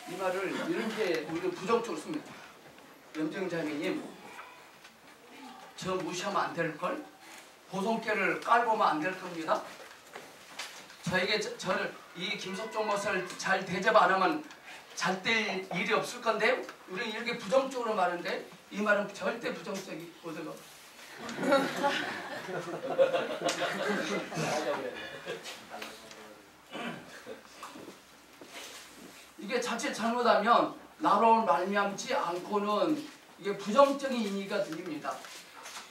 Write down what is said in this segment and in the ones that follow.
이 말을 이렇게 우리가 부정적으로 씁니다. 염정자매님, 저 무시하면 안 될걸? 보송깨를 깔보면 안 될 겁니다. 저에게 저를 이 김석종 목사를 잘 대접 안 하면 잘 될 일이 없을 건데요. 우리는 이렇게 부정적으로 말하는데 이 말은 절대 부정적이거든요. 이게 자칫 잘못하면 나로 말미암지 않고는 이게 부정적인 의미가 들립니다.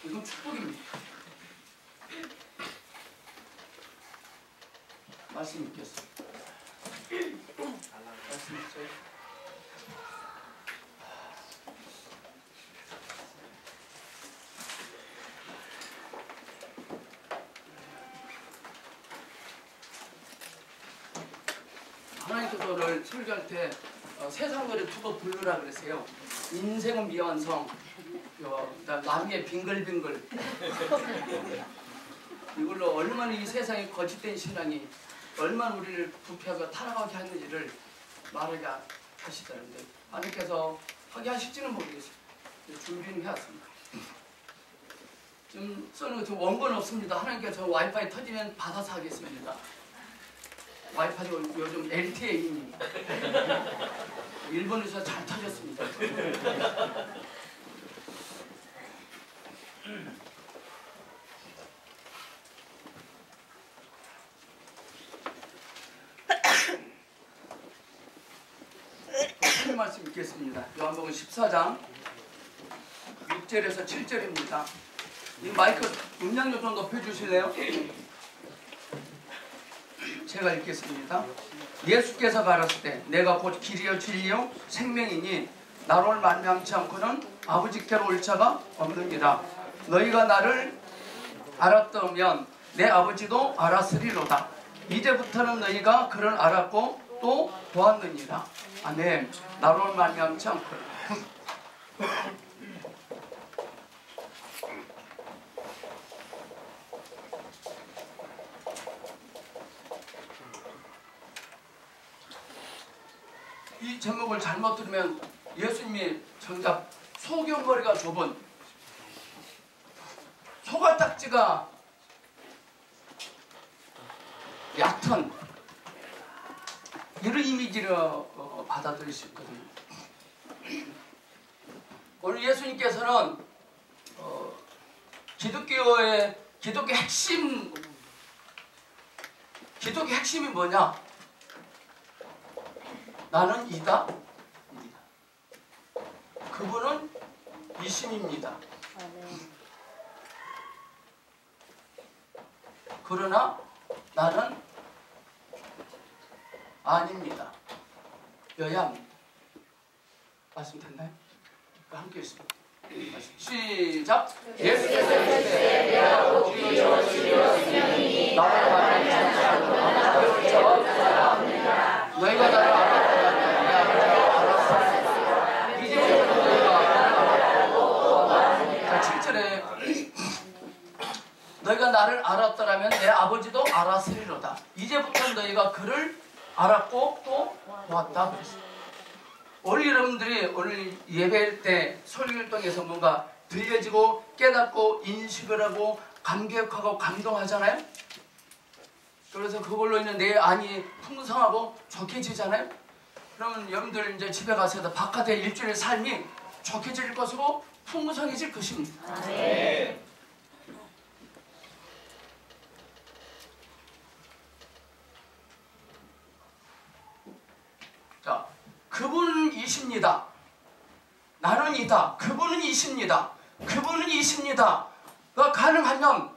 이건 축복입니다. 말씀 읽겠습니다. 말씀 읽어요. 하나님께서 오늘 설교할 때 세상 노래 두 번 부르라 그랬어요. 인생은 미완성, 남의 빙글빙글. 이걸로 얼마나 이 세상에 거짓된 신앙이 얼마나 우리를 부패하고 타락하게 하는지를 말하게 하시다는데 하나님께서 하게 하실지는 모르겠어요. 준비는 해왔습니다. 지금 써는 거 원고는 없습니다. 하나님께서 와이파이 터지면 받아서 하겠습니다. 와이파이가 요즘 LTE입니다. 일본에서 잘 터졌습니다. 하나님 말씀 읽겠습니다. 요한복음 14장 6절에서 7절입니다. 이 마이크 음량도 좀 높여주실래요? 제가 읽겠습니다. 예수께서 가라사대 때 내가 곧 길이요 진리요 생명이니 나로 말미암지 않고는 아버지께로 올 자가 없느니라. 너희가 나를 알았다면 내 아버지도 알았으리로다. 이제부터는 너희가 그를 알았고 또 보았느니라. 아멘. 나로 말미암지 않고는. 이 제목을 잘못 들으면 예수님이 정작 소경거리가 좁은 소가딱지가 얕은 이런 이미지로 받아들일 수 있거든요. 오늘 예수님께서는 기독교의 핵심이 뭐냐? 나는 이다. 그분은 이심입니다. 그러나 나는 아닙니다. 여야입니다. 말씀 됐나요? 함께 있습니다. 시작. 예수께서 이르시되 내가 곧 길이요 진리요 생명이니 나를 말하지 않고 나를 쫓아올 자가 없느니라. 너희가 나를 알았다면 내 아버지가 알았으리라. 이제부터 너희가 알았고 자 7절에 너희가 나를 알았더라면 내 아버지도 알았으리로다. 이제부터 너희가 그를 알았고 또 보았다 그랬어요. 오늘 여러분들이 오늘 예배할 때 설교활동에서 뭔가 들려지고 깨닫고 인식을 하고 감격하고 감동하잖아요. 그래서 그걸로 인해 내 안이 풍성하고 좋게지잖아요. 그러면 여러분들 이제 집에 가서 바깥에 일주일의 삶이 좋게질 것이고 풍성해질 것입니다. 네. 자, 그분은 이십니다. 나는 이다. 그분은 이십니다. 그분은 이십니다. 가 가능하면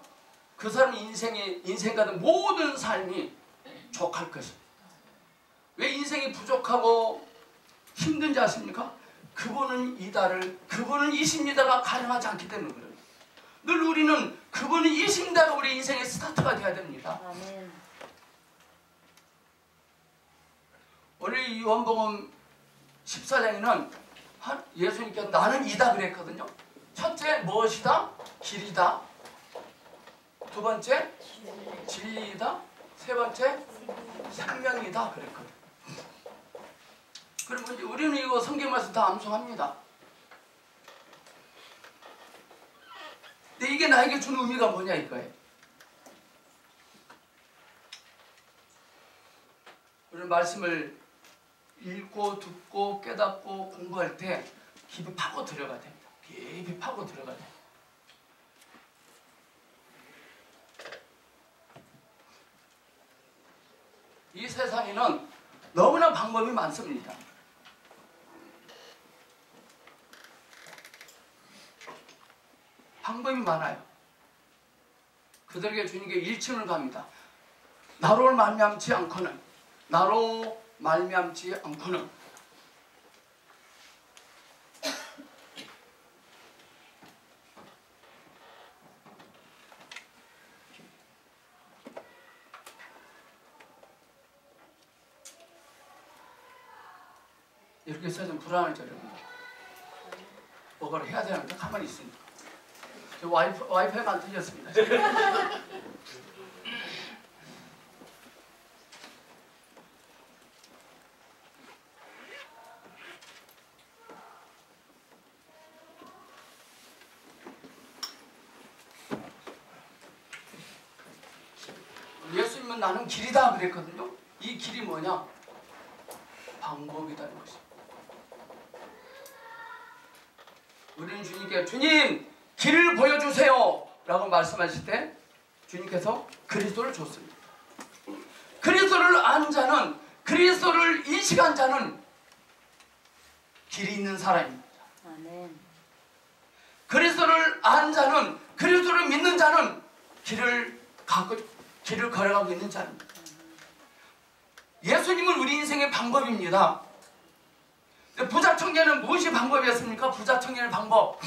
그 사람 인생 같은 모든 삶이 족할 것입니다. 왜 인생이 부족하고 힘든지 아십니까? 그분은 이다를 그분은 이십니다가 가능하지 않기 때문에 그래요. 늘 우리는 그분은 이십니다가 우리 인생의 스타트가 되어야 됩니다. 아멘. 오늘 요한복음 14장에는 예수님께서 나는 이다 그랬거든요. 첫째 무엇이다? 길이다. 두 번째 진리이다. 세 번째 생명이다 그랬거든요. 그러면 이제 우리는 이거 성경 말씀 다 암송합니다. 근데 이게 나에게 주는 의미가 뭐냐 이거예요. 우리는 말씀을 읽고 듣고 깨닫고 공부할 때 깊이 파고 들어가야 됩니다. 깊이 파고 들어가야 됩니다. 이 세상에는 너무나 방법이 많습니다. 방법이 많아요. 그들에게 주님께 일침을 갑니다. 나로 말미암지 않고는 이렇게 써서 불안하죠, 여러분. 뭐가를 해야 되는데 가만히 있으니까. 와이파이가 안 터졌습니다. 예수님은 나는 길이다 그랬거든요. 이 길이 뭐냐? 방법이다는 것입니다. 우리는 주님께 주님 길을 보여주세요 라고 말씀하실 때 주님께서 그리스도를 줬습니다. 그리스도를 안 자는, 그리스도를 인식한 자는 길이 있는 사람입니다. 아멘. 그리스도를 안 자는, 그리스도를 믿는 자는 길을 걸어가고 있는 자입니다. 예수님은 우리 인생의 방법입니다. 부자 청년은 무엇이 방법이었습니까? 부자 청년의 방법.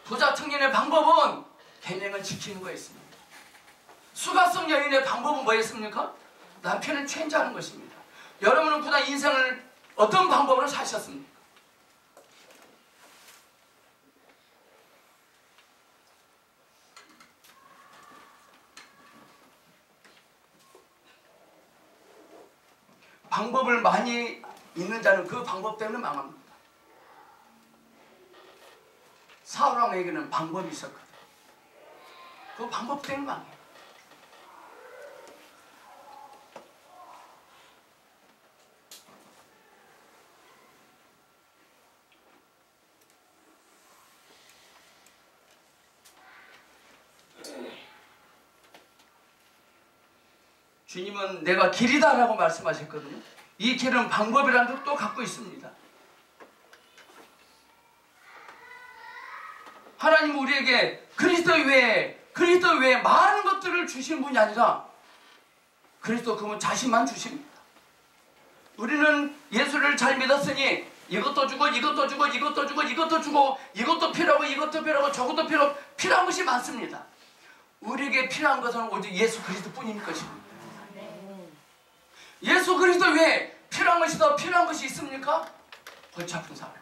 부자 청년의 방법은 계명을 지키는 거였습니다. 수가성 여인의 방법은 뭐였습니까? 남편을 체인지하는 것입니다. 여러분은 그동안 인생을 어떤 방법으로 사셨습니까? 방법을 많이 있는 자는 그 방법 때문에 망합니다. 사울왕에게는 방법이 있었거든. 그 방법 때문에 망해요. 주님은 내가 길이다 라고 말씀하셨거든요. 이 길은 방법이라는 것도 갖고 있습니다. 하나님 우리에게 그리스도 외에 많은 것들을 주신 분이 아니라 그리스도 그분 자신만 주십니다. 우리는 예수를 잘 믿었으니 이것도 주고 이것도 주고 이것도 주고 이것도 주고 이것도 필요하고 이것도 필요하고 저것도 필요한 것이 많습니다. 우리에게 필요한 것은 오직 예수 그리스도 뿐인 것입니다. 예수 그리스도 외에 필요한 것이 더 필요한 것이 있습니까? 골치 아픈 사람.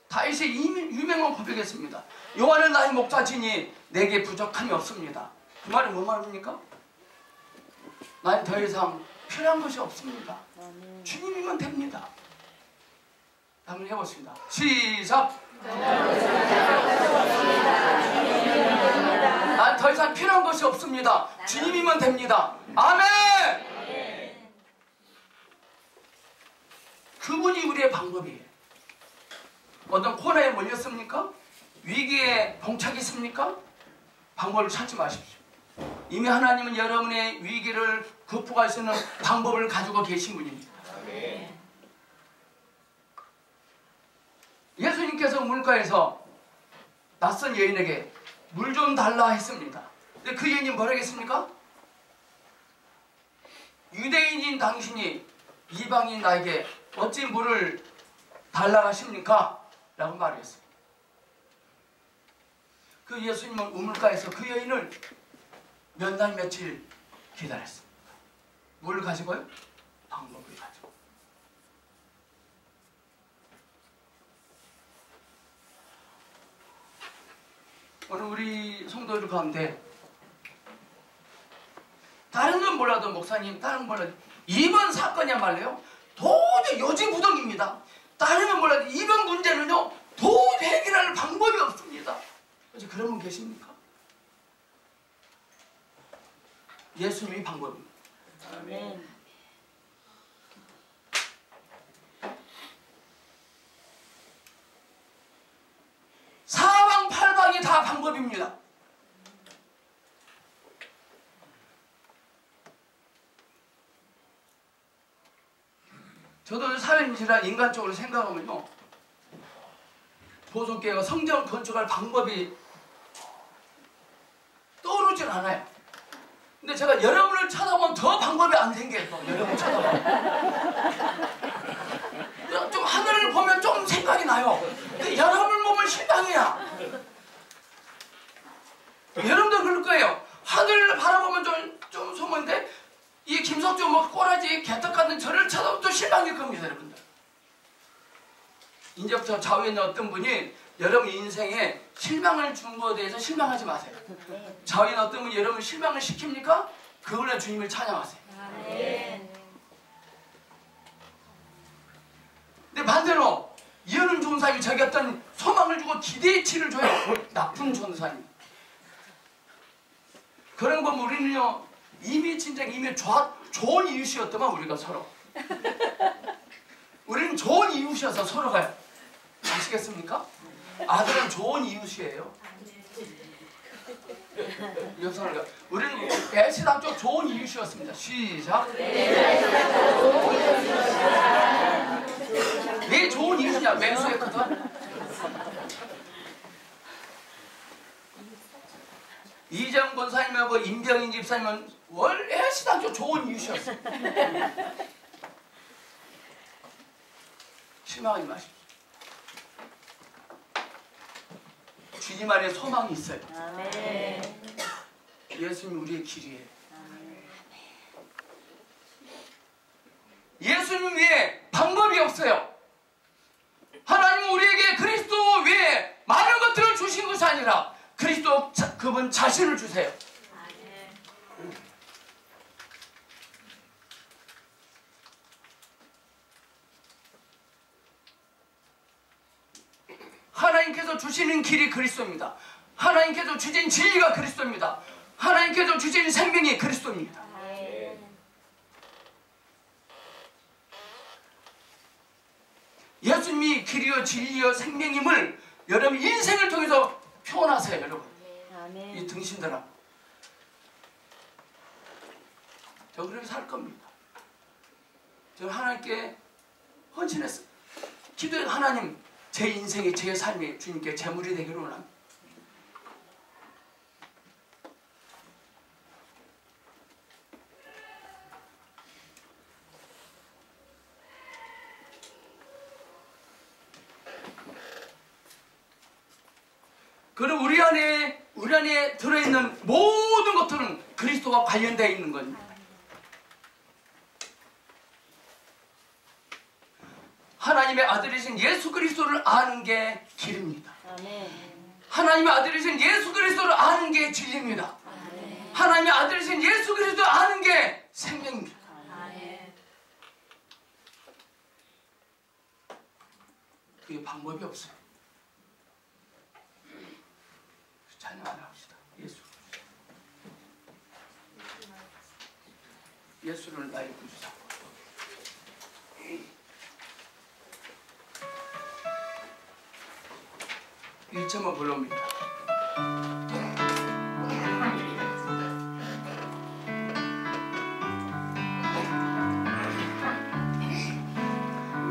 다윗이 유명한 고백했습니다. 여호와는 나의 목자지니 내게 부족함이 없습니다. 그 말은 뭐 말입니까? 나는 더 이상 필요한 것이 없습니다. 주님이면 됩니다. 한번 해보겠습니다. 시작! 난 더 이상 필요한 것이 없습니다. 주님이면 됩니다. 아멘! 그분이 우리의 방법이에요. 어떤 코너에 몰렸습니까? 위기에 봉착했습니까? 방법을 찾지 마십시오. 이미 하나님은 여러분의 위기를 극복할 수 있는 방법을 가지고 계신 분입니다. 예수님께서 물가에서 낯선 여인에게 물 좀 달라 했습니다. 근데 그 여인이 뭐라고 했습니까? 유대인인 당신이 이방인 나에게 어찌 물을 달라 하십니까? 라고 말했어요. 그 예수님은 우물가에서 그 여인을 몇 날 며칠 기다렸습니다. 뭘 가지고요? 방법을 가지고. 오늘 우리 성도들 가운데 다른 건 몰라도 목사님, 다른 건 몰라도 이번 사건이야말로요 도저히 요지부동입니다. 다른 건 몰라도 이번 문제는요 도저히 해결할 방법이 없습니다. 어제 그런 분 계십니까? 예수님이 방법입니다. 아멘. 사방팔방이 다 방법입니다. 저도 사회인지라 인간적으로 생각하면요 보수교회가 성전 건축할 방법이 떠오르질 않아요. 근데 제가 여러분을 쳐다보면 더 방법이 안 생겨요. 여러분 쳐다보면 좀 하늘을 보면 좀 생각이 나요. 근데 여러분을 보면 실망이야. 여러분도 그럴 거예요. 하늘을 바라보면 좀 소문인데 이 김석주 뭐 꼬라지 개떡 같은 저를 쳐다보면 또 실망일 겁니다. 여러분들. 이제부터 좌우에 있는 어떤 분이 여러분 인생에 실망을 준 것에 대해서 실망하지 마세요. 좌우에 있는 어떤 분이 여러분 실망을 시킵니까? 그걸로 주님을 찬양하세요. 근데 반대로 이어는 전사님이 자기 어떤 소망을 주고 기대치를 줘요. 나쁜 전사님. 그런 거 우리는요 이미 진짜 이미 좋은 이웃이었더만 우리가 서로 우리는 좋은 이웃이어서 서로가 아시겠습니까? 아들은 좋은 이웃이에요. 여성을 우리는 애시당초 좋은 이웃이었습니다. 시작. 왜 좋은 이웃이냐? 맹수했거든. 이정 권사님하고 임병인 집사님은 원래 애시당초 좋은 이웃이었어. 실망하지 마십시오. 주님 안에 소망이 있어요. 아멘. 예수님 우리의 길이에요. 예수님 외에 방법이 없어요. 하나님은 우리에게 그리스도 외에 많은 것들을 주신 것이 아니라 그리스도 그분 자신을 주세요. 하나님께서 주시는 길이 그리스도입니다. 하나님께서 주신 진리가 그리스도입니다. 하나님께서 주신 생명이 그리스도입니다. 예수님이 길이요 진리요 생명임을 여러분 인생을 통해서 표현하세요. 여러분 이 등신들아 저 그렇게 살 겁니다. 저는 하나님께 헌신했어요. 기도해 하나님 제 인생이 제 삶이 주님께 제물이 되기를 원합니다. 그리고 우리 안에 들어있는 모든 것들은 그리스도와 관련되어 있는 겁니다. 하나님의 아들이신 예수 그리스도를 아는 게 길입니다. 하나님의 아들이신 예수 그리스도를 아는 게 진리입니다. 하나님의 아들이신 예수 그리스도를 아는 게 생명입니다. 그게 방법이 없어요. 찬양 안 합시다. 예수를 나의 구주 삼고 일점은 불러옵니다.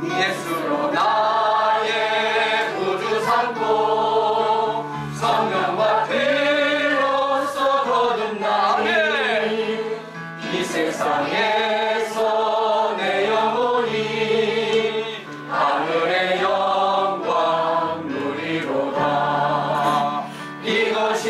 예수로 나의 구주 삼고 성령과 피로써 거듭나니 이 세상에서 내 영혼이 하늘의 영광 누리로다. 이것이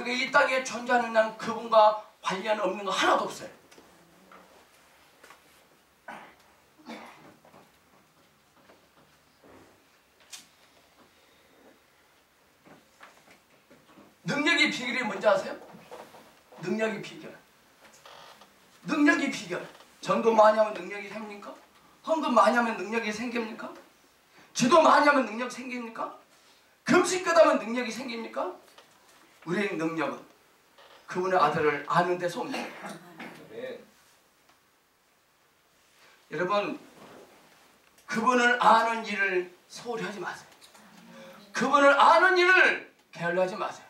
우리가 이 땅에 존재하는 한 그분과 관련 없는 거 하나도 없어요. 능력의 비결이 뭔지 아세요? 능력의 비결. 능력의 비결. 전도 많이 하면 능력이 생깁니까? 헌금 많이 하면 능력이 생깁니까? 기도 많이 하면 능력 생깁니까? 금식 끝하면 능력이 생깁니까? 우리의 능력은 그분의 아들을 아는 데서 옵니다. 여러분, 그분을 아는 일을 소홀히 하지 마세요. 그분을 아는 일을 게을러하지 마세요.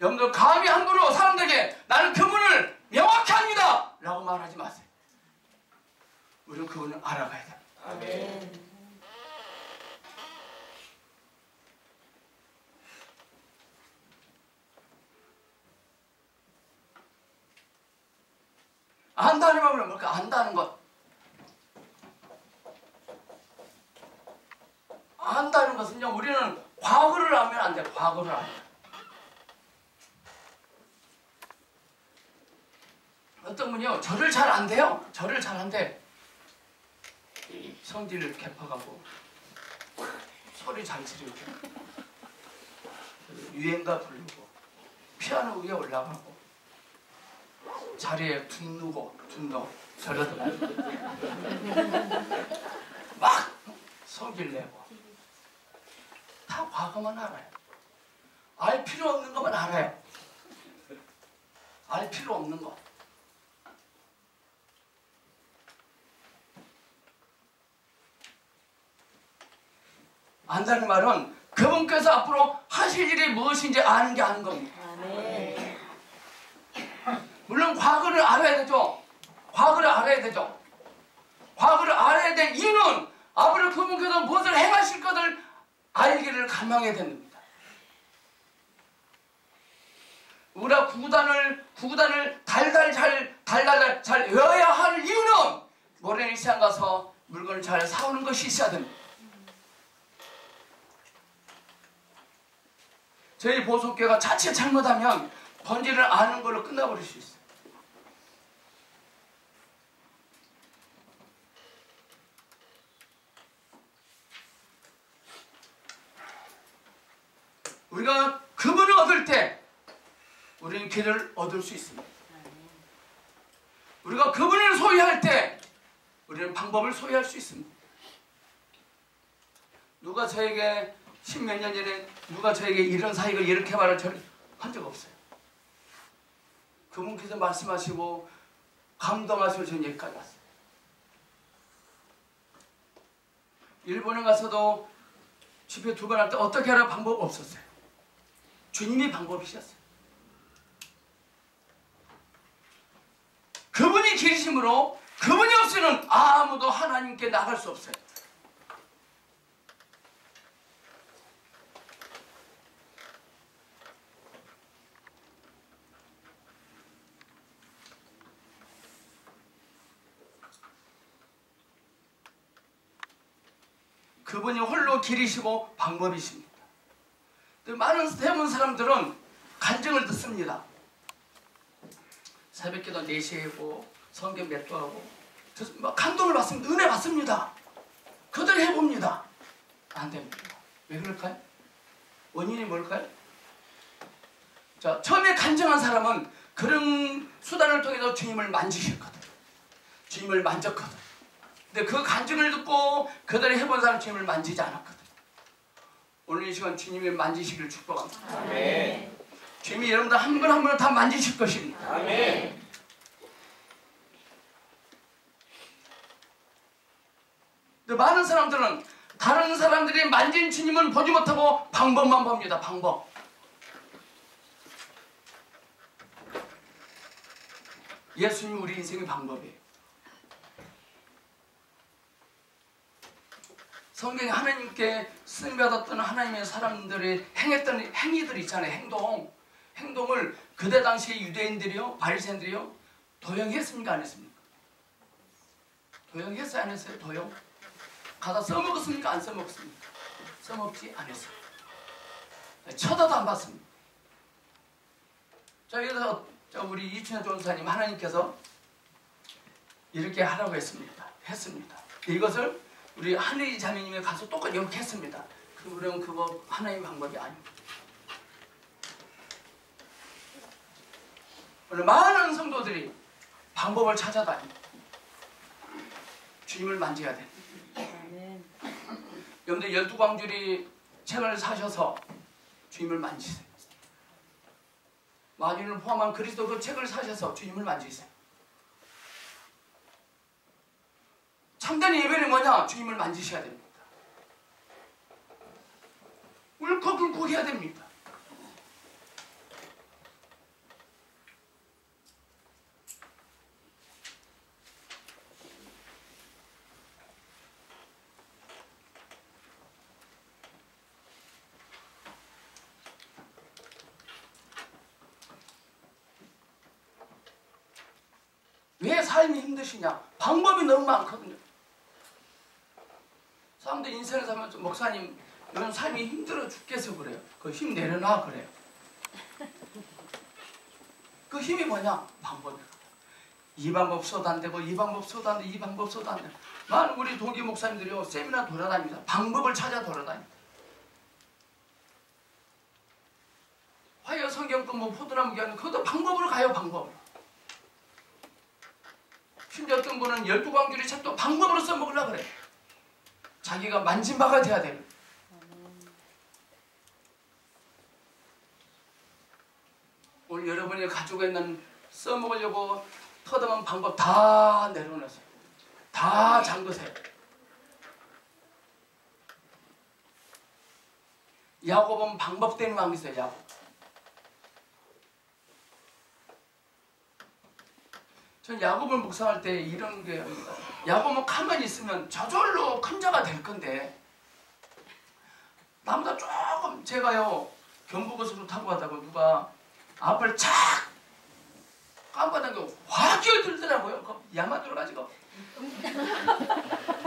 여러분들 감히 함부로 사람들에게 나는 그분을 명확히 합니다 라고 말하지 마세요. 우리는 그분을 알아가야 돼요. 아멘. 안다는 말은 뭘까? 안다는 것. 안다는 것은요, 우리는 과거를 알면 안 돼요. 과거를 알면. 어떤 분이요, 절을 잘 안 돼요. 절을 잘 안 돼. 성질을 개파가고 소리 잘 지르고 유행가 부르고 피아노 위에 올라가고 자리에 둔누고 저러다 막 성질 내고 다 과거만 알아요. 알 필요 없는 것만 알아요. 알 필요 없는 것. 안다는 말은 그분께서 앞으로 하실 일이 무엇인지 아는 게 아는 겁니다. 아멘. 물론 과거를 알아야 되죠. 과거를 알아야 되죠. 과거를 알아야 될 이유는 앞으로 그분께서 무엇을 행하실 것을 알기를 갈망해야 됩니다. 우리가 구구단을 달달 잘 외워야 할 이유는 모래는 시장 가서 물건을 잘 사오는 것이 있어야 됩니다. 저희 보석교회가 자칫 잘못하면 본질을 아는 걸로 끝나버릴 수 있어요. 우리가 그분을 얻을 때 우리는 길을 얻을 수 있습니다. 우리가 그분을 소유할 때 우리는 방법을 소유할 수 있습니다. 누가 저에게 10몇 년 전에 누가 저에게 이런 사역을 이렇게 말을 저는 한 적 없어요. 그분께서 말씀하시고 감동하시고 저는 여기까지 왔어요. 일본에 가서도 집회 2번 할 때 어떻게 하라 방법 없었어요. 주님이 방법이셨어요. 그분이 길이심으로 그분이 없이는 아무도 하나님께 나갈 수 없어요. 그분이 홀로 길이시고 방법이십니다. 많은 대부분 사람들은 간증을 듣습니다. 새벽기도 4시에 하고 성경 몇 도 하고 감동을 받습니다. 은혜 받습니다. 그대로 해봅니다. 안 됩니다. 왜 그럴까요? 원인이 뭘까요? 자, 처음에 간증한 사람은 그런 수단을 통해서 주님을 만지셨거든. 주님을 만졌거든. 근데 그 간증을 듣고 그대로 해본 사람 주님을 만지지 않았거든. 오늘 이 시간 주님이 만지시기를 축복합니다. 아멘. 주님이 여러분들 한 분 한 분을 다 만지실 것입니다. 아멘. 근데 많은 사람들은 다른 사람들이 만진 주님은 보지 못하고 방법만 봅니다. 방법. 예수님이 우리 인생의 방법이에요. 성경에 하나님께 쓰임받았던 하나님의 사람들이 행했던 행위들 있잖아요. 행동을 그때 당시에 유대인들이요, 바리새인들이요 도용했습니까? 안 했습니까? 도용했어요? 안 했어요? 도용? 가다 써먹었습니까? 안 써먹었습니까? 써먹지 않았어요. 쳐다도 안 봤습니다. 자, 여기서 우리 이춘현 전사님 하나님께서 이렇게 하라고 했습니다. 이것을 우리 하늘이 자매님에 가서 똑같이 이렇게 했습니다. 그러면 그거 하나님의 방법이 아닙니다. 오늘 많은 성도들이 방법을 찾아다닙니다. 주님을 만져야 됩니다. 아멘. 여러분들 12광줄이 책을 사셔서 주님을 만지세요. 마귀를 포함한 그리스도 그 책을 사셔서 주님을 만지세요. 참된 예배는 뭐냐? 주님을 만지셔야 됩니다. 울컥울컥 해야 됩니다. 왜 삶이 힘드시냐? 방법이 너무 많거든요. 사람들 인생을 살면 목사님 이런 삶이 힘들어 죽겠어 그래요. 그 힘 내려놔 그래요. 그 힘이 뭐냐? 방법이에요. 이 방법 써도 안 되고 이 방법 써도 안 돼, 이 방법 써도 안 돼. 많은 우리 동기 목사님들이요 세미나 돌아다닙니다. 방법을 찾아 돌아다닙니다. 화요 성경권 뭐 포도나무 기하는 그것도 방법으로 가요. 방법으로. 심지어 어떤 분은 12광줄의 책도 방법으로 써먹으려고 그래. 자기가 만진 바가 돼야 돼요. 오늘 여러분이 가지고 있는 써먹으려고 터득한 방법 다 내려놓으세요. 다 잠그세요. 야곱은 방법 때문에 망했어요. 야곱. 전 야곱을 묵상할 때 이런 게 야곱은 가만히 있으면 저절로 큰 자가 될 건데 나보다 조금 제가요 경부고속으로 타고 가다가 누가 앞을 착 깜빡하고 확 끼어들더라고요. 야만 들어가지고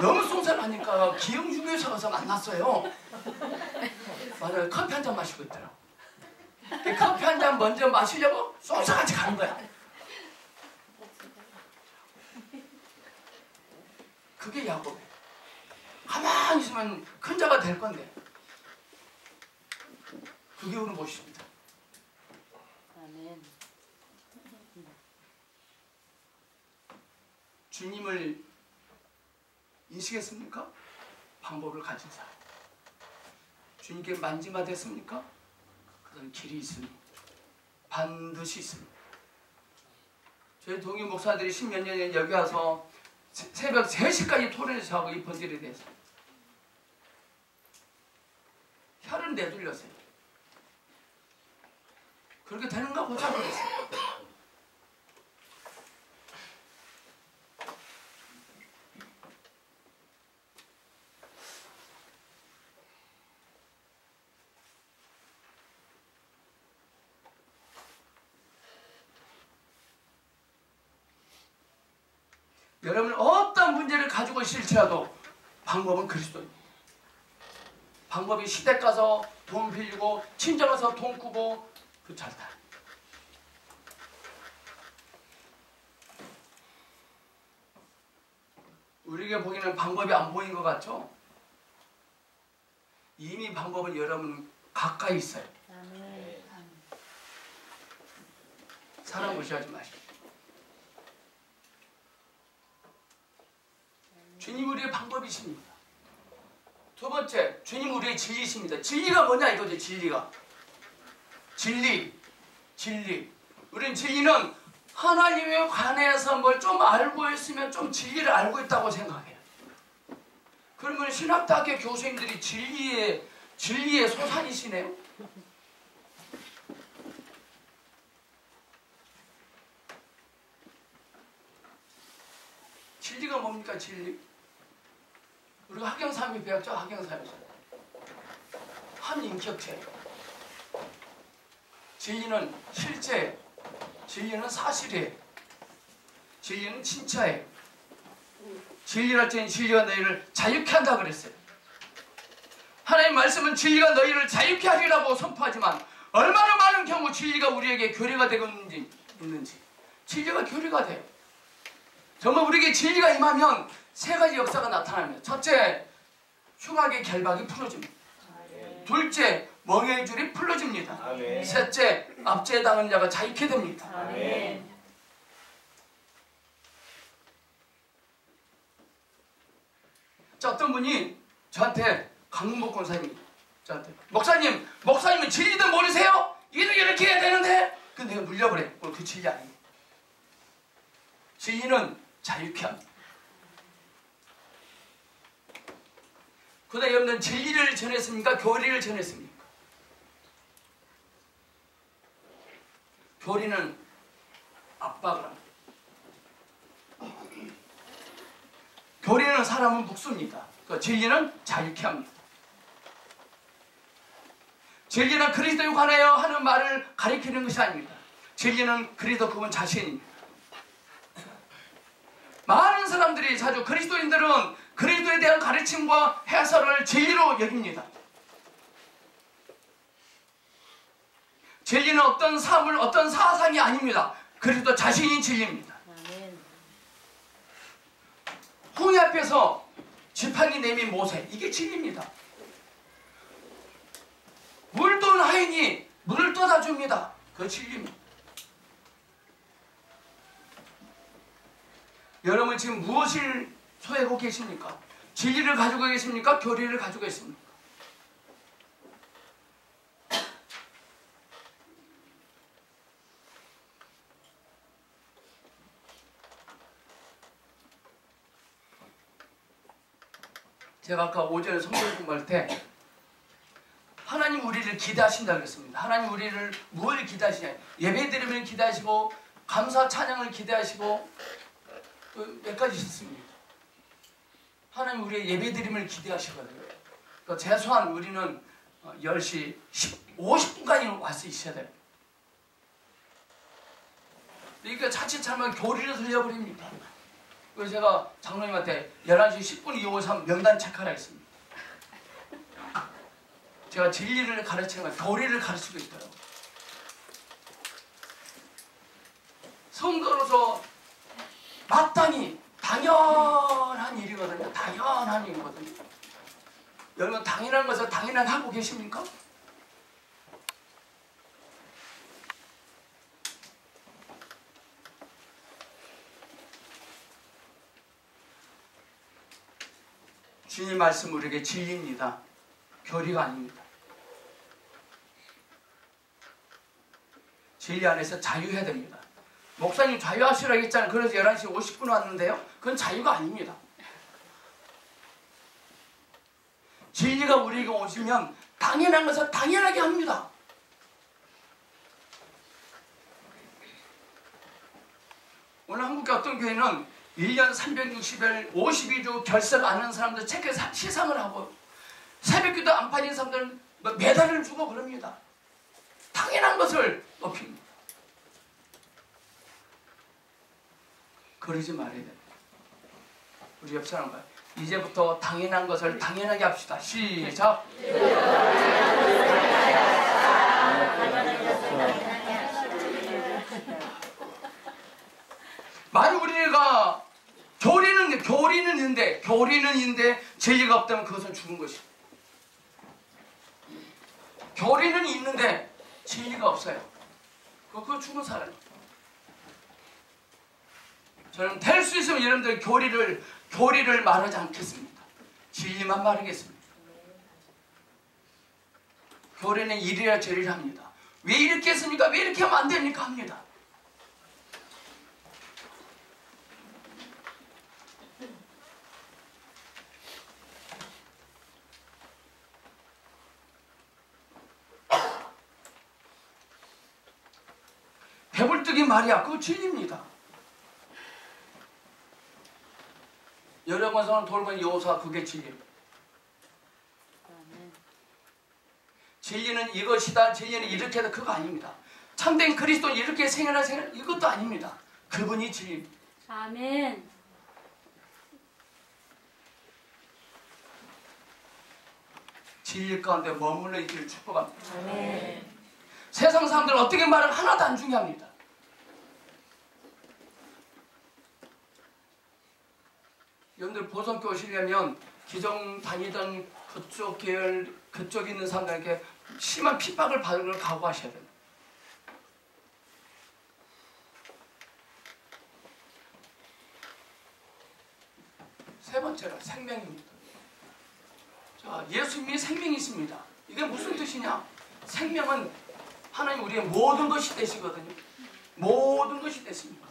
너무 쏜살하니까 기흥유교에서 가서 만났어요. 맞아요. 커피 한 잔 마시고 있더라고. 커피 한 잔 먼저 마시려고 쏜살같이 가는 거야. 그게 야곱이에요. 가만히 있으면 큰 자가 될 건데 그게 우리 모습입니다. 아멘. 주님을 인식했습니까? 방법을 가진 사람. 주님께 만지마 됐습니까? 그런 길이 있으니 반드시 있습니다. 저희 동기 목사들이 10몇 년에 여기 와서 새벽 3시까지 토론에서 하고 이 번제에 대해서 혀를 내둘렸어요. 그렇게 되는가 보자 그랬어요. 여러분 어떤 문제를 가지고 있을지라도 방법은 그리스도입니다. 방법이 시댁 가서 돈 빌리고 친정 가서 돈 꾸고 그 잘다. 우리에게 보기에는 방법이 안 보인 것 같죠? 이미 방법은 여러분 가까이 있어요. 사람 무시하지 마십시오. 주님 우리의 방법이십니다. 두 번째, 주님 우리의 진리십니다. 진리가 뭐냐 이거죠. 진리가. 진리. 우린 진리는 하나님에 관해서 뭘 좀 알고 있으면 좀 진리를 알고 있다고 생각해요. 그러면 신학대학교 교수님들이 진리의 소산이시네요. 진리가 뭡니까 진리? 우리가 학경삼위 배웠죠. 학경삼위. 한 인격체. 진리는 실제, 진리는 사실이에요. 진리는 진짜예요. 진리랄 때는 진리가 너희를 자유케 한다 그랬어요. 하나님 말씀은 진리가 너희를 자유케 하리라고 선포하지만 얼마나 많은 경우 진리가 우리에게 교리가 되고 있는지. 진리가 교리가 돼요. 정말 우리에게 진리가 임하면 세 가지 역사가 나타납니다. 첫째, 흉악의 결박이 풀어집니다. 둘째, 멍에의 줄이 풀어집니다. 아멘. 셋째, 압제당한 자가 자유케 됩니다. 아멘. 자, 어떤 분이 저한테 강문복 권사님이 저한테 목사님은 진리도 모르세요? 이렇게 해야 되는데. 근데 내가 물려버려. 그 진리 아니에요. 진리는 자유케 합니다. 그다음에 여러분들 진리를 전했습니까? 교리를 전했습니까? 교리는 압박을 합니다. 교리는 사람은 묶습니다. 진리는 자유케 합니다. 진리는 그리스도에 관하여 하는 말을 가리키는 것이 아닙니다. 진리는 그리스도 그분 자신입니다. 많은 사람들이 자주 그리스도인들은 그리스도에 대한 가르침과 해설을 진리로 여깁니다. 진리는 어떤 사물, 어떤 사상이 아닙니다. 그리스도 자신이 진리입니다. 아멘. 홍해 앞에서 지팡이 내민 모세, 이게 진리입니다. 물 떠온 하인이 물을 떠다 줍니다. 그 진리입니다. 여러분 지금 무엇을 소유하고 계십니까? 진리를 가지고 계십니까? 교리를 가지고 있습니까? 제가 아까 오전에 성경 공부할 때 하나님 우리를 기대하신다고 그랬습니다. 하나님 우리를 무엇을 기대하시냐? 예배드리면 기대하시고 감사 찬양을 기대하시고 몇 가지 있었습니다. 하나님 우리의 예배드림을 기대하시거든요. 그러니까 최소한 우리는 10시 50분까지 와서 있어야 돼요. 그러니까 자칫 잘못 교리를 들려버립니다. 그래서 제가 장로님한테 11시 10분 이용해서 명단 체크하라 했습니다. 제가 진리를 가르치는 건 교리를 가르치고 있더라고요. 성도로서 마땅히 당연한 일이거든요. 당연한 일이거든요. 여러분 당연한 것을 당연한 하고 계십니까? 주님 말씀 우리에게 진리입니다. 교리가 아닙니다. 진리 안에서 자유해야 됩니다. 목사님 자유하시라고 했잖아요. 그래서 11시 50분 왔는데요. 그건 자유가 아닙니다. 진리가 우리에게 오시면 당연한 것을 당연하게 합니다. 오늘 한국의 어떤 교회는 1년 360일 52주 결석 안 하는 사람들 책에 시상을 하고 새벽기도 안 빠진 사람들은 메달을 주고 그럽니다. 당연한 것을 높입니다. 그러지 말아야 됩니다. 우리 옆 사람과 이제부터 당연한 것을 당연하게 합시다. 시작! 만약 우리가 교리는 있는데 진리가 없다면 그것은 죽은 것이다. 교리는 있는데 진리가 없어요. 그거 죽은 사람이에요. 저는 될 수 있으면 여러분들 교리를 말하지 않겠습니다. 진리만 말하겠습니다. 교리는 이래야 저리를 합니다. 왜 이렇게 했습니까? 왜 이렇게 하면 안 됩니까? 합니다. 배불뚝이 말이야. 그거 진리입니다. 여러 번 손을 돌고 여호수아 그게 진리입니다. 진리는 이것이다. 진리는 이렇게 해도 그거 아닙니다. 참된 그리스도는 이렇게 생활 이것도 아닙니다. 그분이 진리입니다. 아멘. 진리 가운데 머물러 있기를 축복합니다. 아멘. 세상 사람들은 어떻게 말을 하나도 안 중요합니다. 여러분들 보성교 오시려면 기종 다니던 그쪽 계열, 그쪽에 있는 사람들에게 심한 핍박을 받은 걸 각오하셔야 됩니다. 세 번째로 생명입니다. 자, 예수님이 생명이십니다. 이게 무슨 뜻이냐? 생명은 하나님 우리의 모든 것이 되시거든요. 모든 것이 되십니다.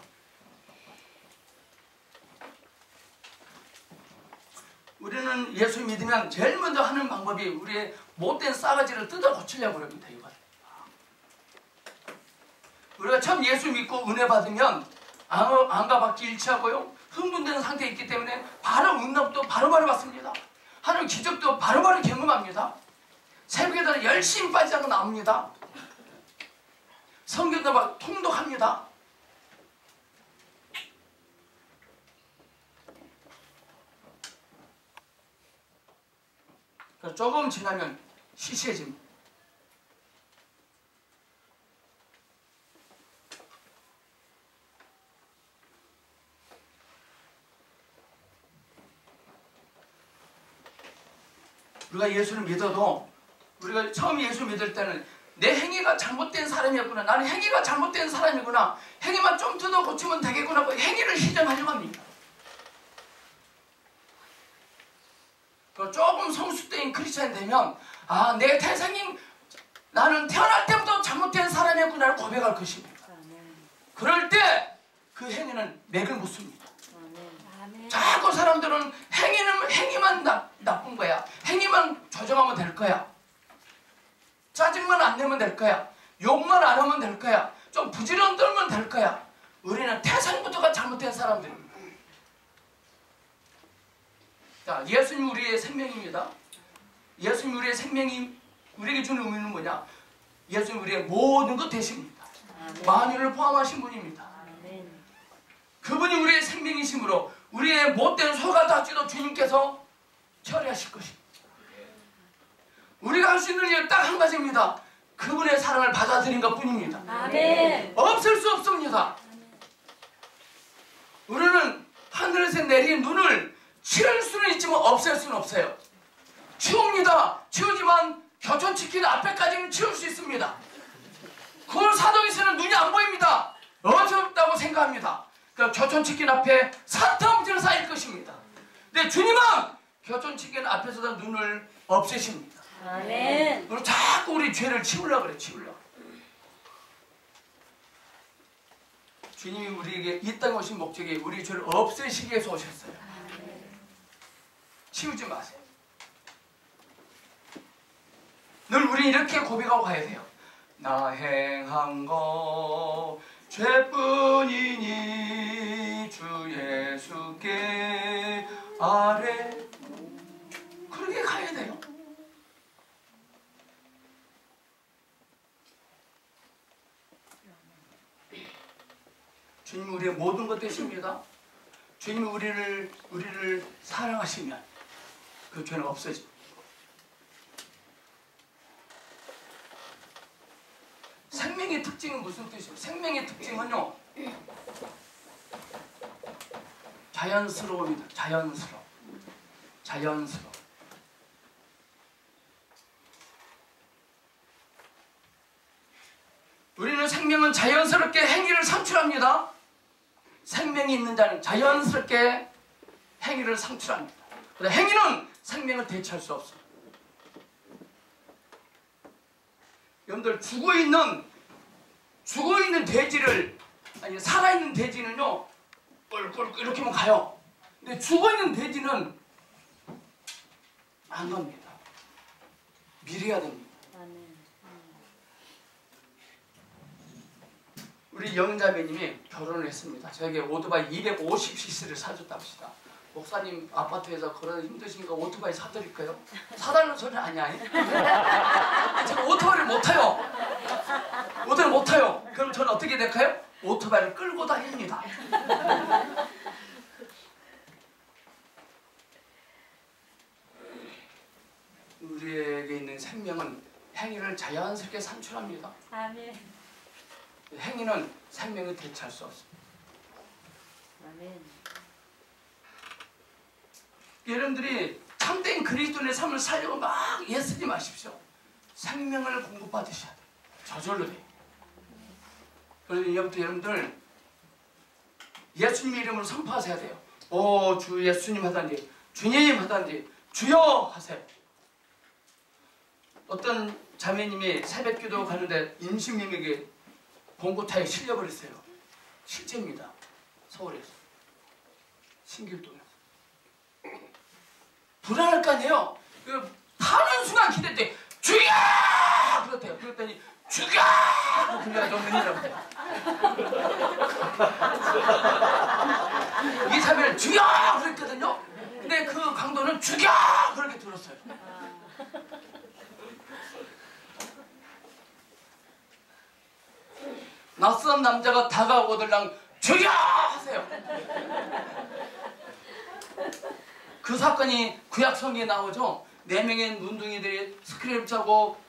우리는 예수 믿으면 제일 먼저 하는 방법이 우리의 못된 싸가지를 뜯어 고치려고 합니다. 이거. 우리가 처음 예수 믿고 은혜 받으면 안과 받기 일치하고요. 흥분되는 상태에 있기 때문에 바로 응답도 바로바로 받습니다. 하나님 기적도 바로바로 경험합니다. 새벽에도 열심히 빠지지 않고 나옵니다. 성경도 막 통독합니다. 조금 지나면 시시해집니다. 우리가 예수를 믿어도 우리가 처음 예수 믿을 때는 내 행위가 잘못된 사람이었구나. 나는 행위가 잘못된 사람이구나. 행위만 좀 뜯어 고치면 되겠구나. 그 행위를 희정하려고 합니다. 조금 성숙된 크리스찬이 되면 내 태생이 나는 태어날 때부터 잘못된 사람이었구나를 고백할 것입니다. 그럴 때 그 행위는 맥을 묻습니다. 자꾸 사람들은 행위만 나쁜 거야. 행위만 조정하면 될 거야. 짜증만 안 내면 될 거야. 욕만 안 하면 될 거야. 좀 부지런 떨면 될 거야. 우리는 태생부터가 잘못된 사람들입니다. 자, 예수님 우리의 생명입니다. 예수님 우리의 생명이 우리에게 주는 의미는 뭐냐? 예수님 우리의 모든 것 되십니다. 만유를 포함하신 분입니다. 그분이 우리의 생명이시므로 우리의 못된 소가닥지도 주님께서 처리하실 것입니다. 우리가 할 수 있는 일 딱 한 가지입니다. 그분의 사랑을 받아들인 것 뿐입니다. 아멘. 없을 수 없습니다. 우리는 하늘에서 내린 눈을 치울 수는 있지만 없앨 수는 없어요. 치웁니다. 치우지만 교촌치킨 앞에까지는 치울 수 있습니다. 그걸 사도에서는 눈이 안 보입니다. 어렵다고 생각합니다. 그러니까 교촌치킨 앞에 산타움지를 쌓일 것입니다. 근데 주님은 교촌치킨 앞에서도 눈을 없애십니다. 아멘. 그리고 자꾸 우리 죄를 치우려고 그래. 치우려고. 주님이 우리에게 이 땅에 오신 목적이 우리 죄를 없애시기 위해서 오셨어요. 치우지 마세요. 늘 우리 이렇게 고백하고 가야 돼요. 나 행한 거 죄뿐이니 주 예수께 아뢰. 그렇게 가야 돼요. 주님이 우리의 모든 것 되십니다. 주님이 우리를 사랑하시면 그 죄는 없어집니다. 생명의 특징은 무슨 뜻이에요? 생명의 특징은요, 자연스러움입니다. 자연스러워. 우리는 생명은 자연스럽게 행위를 상출합니다. 생명이 있는 자는 자연스럽게 행위를 상출합니다. 그런데 행위는 생명을 대체할 수 없어요. 여러분들 죽어있는 돼지를, 아니 살아있는 돼지는요 꿀꿀 이렇게만 가요. 근데 죽어있는 돼지는 안 갑니다. 밀어야 됩니다. 우리 영자매님이 결혼을 했습니다. 저에게 오토바이 250cc를 사줬다 합시다. 목사님 아파트에서 그러다 힘드시니까 오토바이 사드릴까요? 사달라는 소리는 아니야. 제가 오토바이를 못 타요. 그럼 저는 어떻게 될까요? 오토바이를 끌고 다닙니다. 우리에게 있는 생명은 행위를 자연스럽게 산출합니다. 아멘. 행위는 생명을 대체할 수 없습니다. 아멘. 여러분들이 참된 그리스도인의 삶을 살려고 막 애쓰지 마십시오. 생명을 공급받으셔야 돼요. 저절로 돼요. 그래서 이제부터 여러분들 예수님 이름으로 선포하셔야 돼요. 오, 주 예수님 하든지 주님 하든지 주여 하세요. 어떤 자매님이 새벽기도 가는데 임신님에게 봉고차에 실려버렸어요. 실제입니다. 서울에서. 신길동에서. 불안할 거 아니에요. 그 타는 순간 기댈 죽여! 그렇대요. 그랬더니 죽여! 그래가지고 눈이라고 해요. 이 자매를 죽여! 그랬거든요. 근데 그 강도는 죽여! 그렇게 들었어요. 낯선 남자가 다가오더랑 죽여! 하세요. 그 사건이 구약 성경에 나오죠. 4명의 눈둥이들이 스크랩 짜고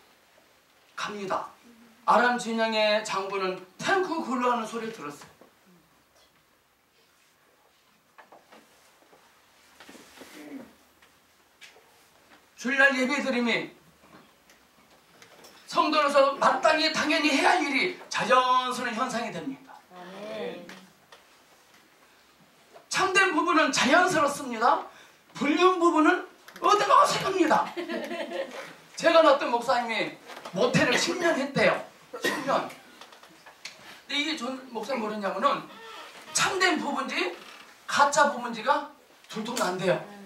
갑니다. 아람 진영의 장군은 탱크 굴러가는 소리를 들었어요. 주일날 예배드림이 성도로서 마땅히 당연히 해야 할 일이 자연스러운 현상이 됩니다. 아멘. 참된 부부는 자연스럽습니다. 불륜 부부는 어디가 어색합니다. 제가 어떤 목사님이 모텔을 10년 했대요. 10년. 근데 이게 전 목사님 모르냐면은 참된 부부인지 가짜 부부인지가 들통난대요.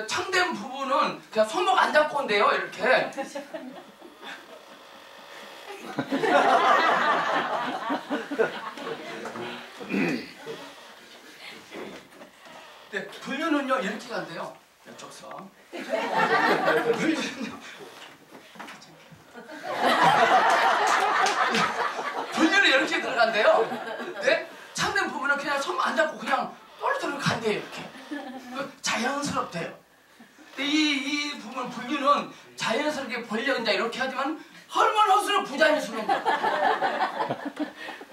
참된 부부는 그냥 손목 안 잡고 온대요. 이렇게. 네, 불륜은요 이렇게 간대요. 이쪽서. 불륜은 이렇게 들어간대요. 네? 참된 부부는 그냥 손 안 잡고 그냥 떨어뜨려 간대요. 이렇게. 자연스럽대요. 근데 이 부분 불륜은 자연스럽게 벌려 이제 이렇게 하지만 헐멀헐수록 부자연스러운 거예요.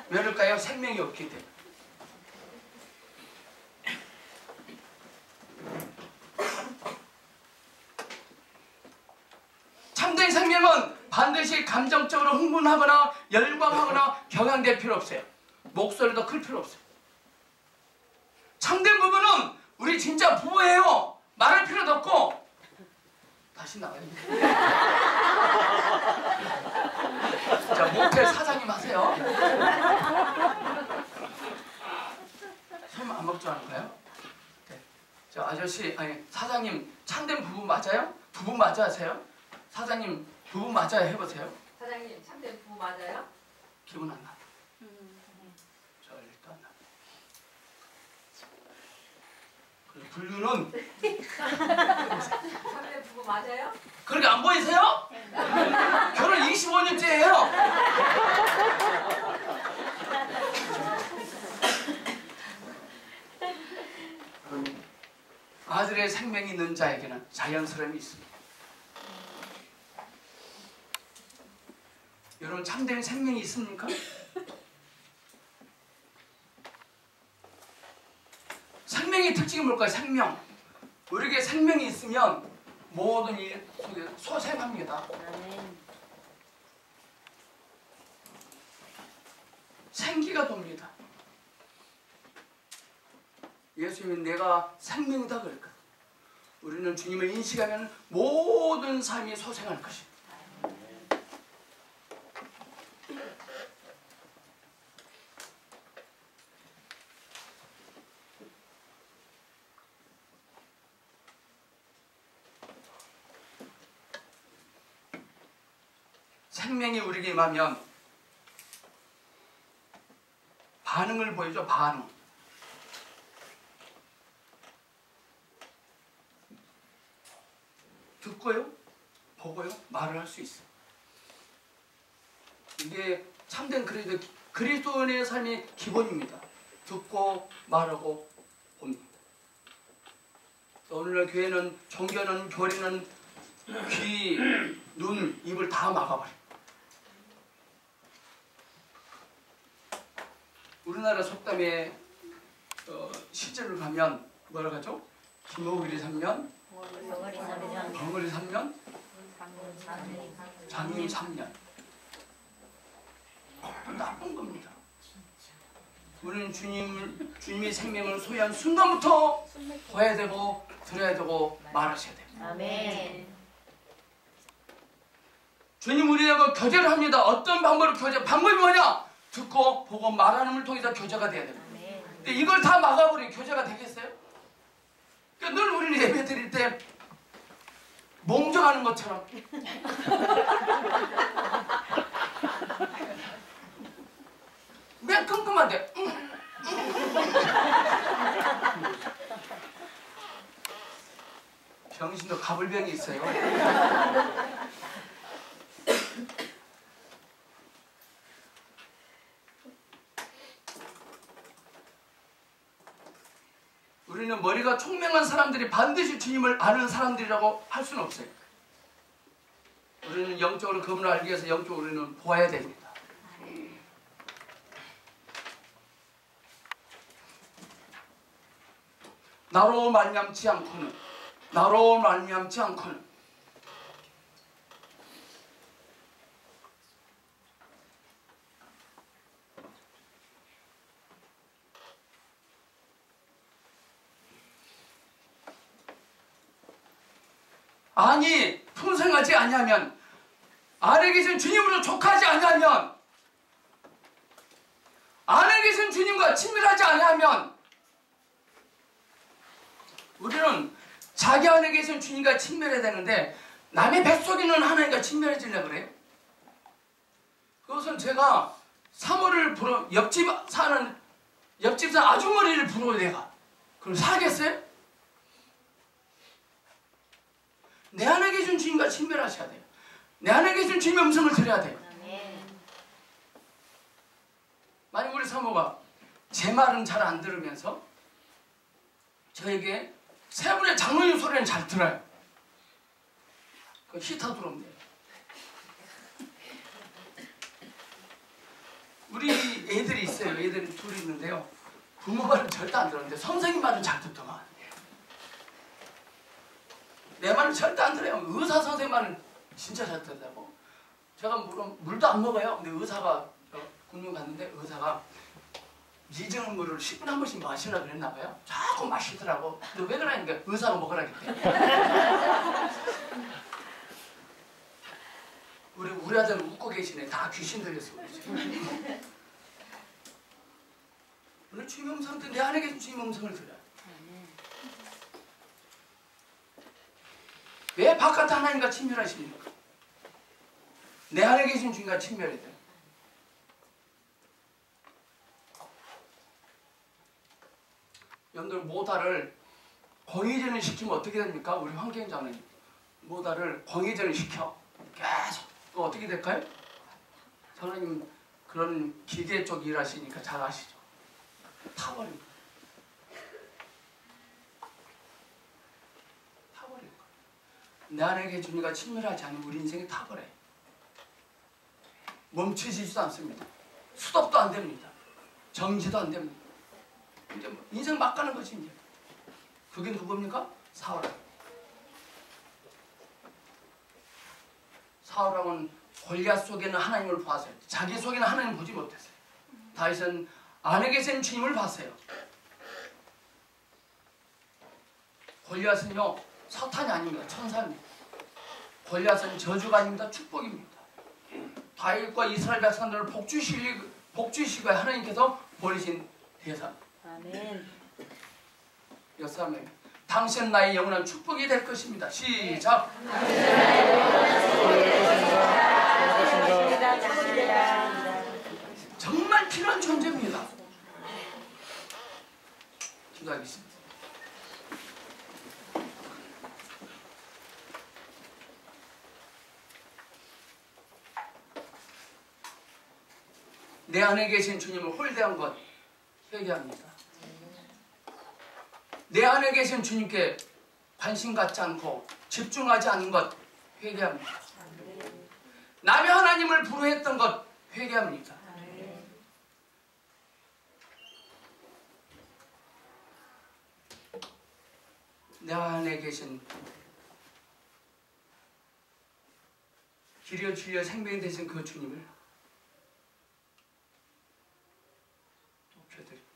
왜 그럴까요? 생명이 없기 때문에. 참된 생명은 반드시 감정적으로 흥분하거나 열광하거나 경향될 필요 없어요. 목소리도 클 필요 없어요. 참된 부부는 우리 진짜 부부예요. 말할 필요도 없고. 다시 나가요. 자, 모텔 사장님 하세요. 손 안 먹지 않을까요? 네. 저 아저씨, 아니 사장님 참된 부부 맞아요? 부부 맞아하세요? 사장님 부부 맞아요 해보세요. 사장님 참된 부부 맞아요? 기분 안 나. 절대 안 나. 그리고 불륜은 참된 부부 맞아요? 그렇게 안 보이세요? 결혼 25년째예요. 아들의 생명이 있는 자에게는 자연스러움이 있습니다. 여러분 참된 생명이 있습니까? 생명의 특징이 뭘까요? 생명. 우리에게 생명이 있으면 모든 일 속에 소생합니다. 아멘. 생기가 돕니다. 예수님이 내가 생명이다 그랬거든. 우리는 주님을 인식하면 모든 삶이 소생할 것입니다. 생명이 우리에게 임하면 반응을 보여줘. 반응. 듣고요, 보고요, 말을 할 수 있어요. 이게 참된 그리스도인의 삶의 기본입니다. 듣고 말하고 봅니다. 오늘날 교회는 종교는 교리는 귀, 눈, 입을 다 막아버려. 우리나라 속담에 시절을 가면 뭐라 하죠? 김어글이 3년, 벙어리 3년, 장님 3년. 나쁜 겁니다. 우리는 주님의 생명을 소유한 순간부터 봐야 되고 들어야 되고 말하셔야 돼요. 아멘. 주님 우리하고 교제를 합니다. 어떤 방법으로 교제? 방법이 뭐냐? 듣고 보고 말하는 걸 통해서 교제가 돼야 됩니다. 근데 이걸 다 막아버리면 교제가 되겠어요? 그러니까 늘 우리는 예배 드릴 때 몽정하는 것처럼 왜 끙끙한데? 병신도 가불병이 있어요. 우리는 머리가 총명한 사람들이 반드시 주님을 아는 사람들이라고 할 수는 없어요. 우리는 영적으로 그분을 알기 위해서 영적으로 우리는 보아야 됩니다. 나로 말미암지 않고는 아니 풍성하지 아니하면 안에 계신 주님으로 족하지 아니하면 안에 계신 주님과 친밀하지 아니하면 우리는 자기 안에 계신 주님과 친밀해야 되는데 남의 뱃속에 있는 하나님과 친밀해지려고 그래요. 그것은 제가 사모를 부러 옆집 사는 아주머니를 부러워 내가 그럼 사겠어요? 내 안에 계신 주님과 친밀하셔야 돼요. 내 안에 계신 주님의 음성을 들어야 돼요. 만약 우리 사모가 제 말은 잘 안 들으면서 저에게 세 분의 장로님 소리는 잘 들어요. 그 히터 들어오면 돼요. 우리 애들이 있어요. 애들이 둘이 있는데요. 부모 말은 절대 안 들었는데 선생님 말은 잘 듣더만. 내 말은 절대 안 들어요. 의사 선생님 말은 진짜 잘 듣더라고. 제가 물도 안 먹어요. 근데 의사가 군용 갔는데 의사가 미증은 물을 10분에 한 번씩 마시려고 그랬나 봐요. 자꾸 마시더라고. 근데 왜 그러니까 의사가 먹으라겠대. 우리 아들 웃고 계시네. 다 귀신 들렸어. 오늘 주님 음성 내 안에 계신 주님 음성을 들어요. 왜 바깥 하나님과 친밀하십니까? 내 안에 계신 주님과 친밀해야 돼요. 여러분들 모다를 공회전을 시키면 어떻게 됩니까? 우리 환경장님 모다를 공회전을 시켜 계속 어떻게 될까요? 장로님 그런 기계 쪽 일하시니까 잘 아시죠? 타버립니다. 내 안에 계신 주님과 친밀하지 않으면 우리 인생이 타버려요. 멈추지도 않습니다. 수답도 안 됩니다. 정지도 안 됩니다. 이제 인생 막 가는 거지 이제. 그게 누굽니까? 사울왕. 사울왕은 골리앗 속에는 하나님을 보았어요. 자기 속에는 하나님을 보지 못했어요. 다윗은 안에 계신 주님을 봤어요. 골리앗은요 사탄이 아닙니다. 천사입니다. 골리앗은 저주가 아닙니다. 축복입니다. 다윗과 이스라엘 백성들을 복주시고 하나님께서 보내신 대상. 아멘. 역사하면 당신 나의 영원한 축복이 될 것입니다. 시작. 정말 필요한 존재입니다. 기도하겠습니다. 내 안에 계신 주님을 홀대한 것 회개합니다. 내 안에 계신 주님께 관심 갖지 않고 집중하지 않는 것 회개합니다. 남의 하나님을 불효했던 것 회개합니다. 내 안에 계신 길이요 진리요 생명이 되신 그 주님을 높여드립니다.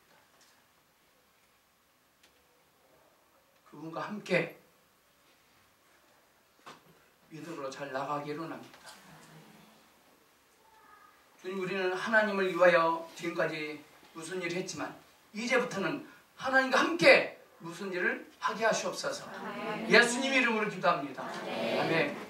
그분과 함께 믿음으로 잘 나가기로 합니다. 주님, 우리는 하나님을 위하여 지금까지 무슨 일을 했지만 이제부터는 하나님과 함께 무슨 일을 하게 하시옵소서. 예수님 이름으로 기도합니다. 아멘.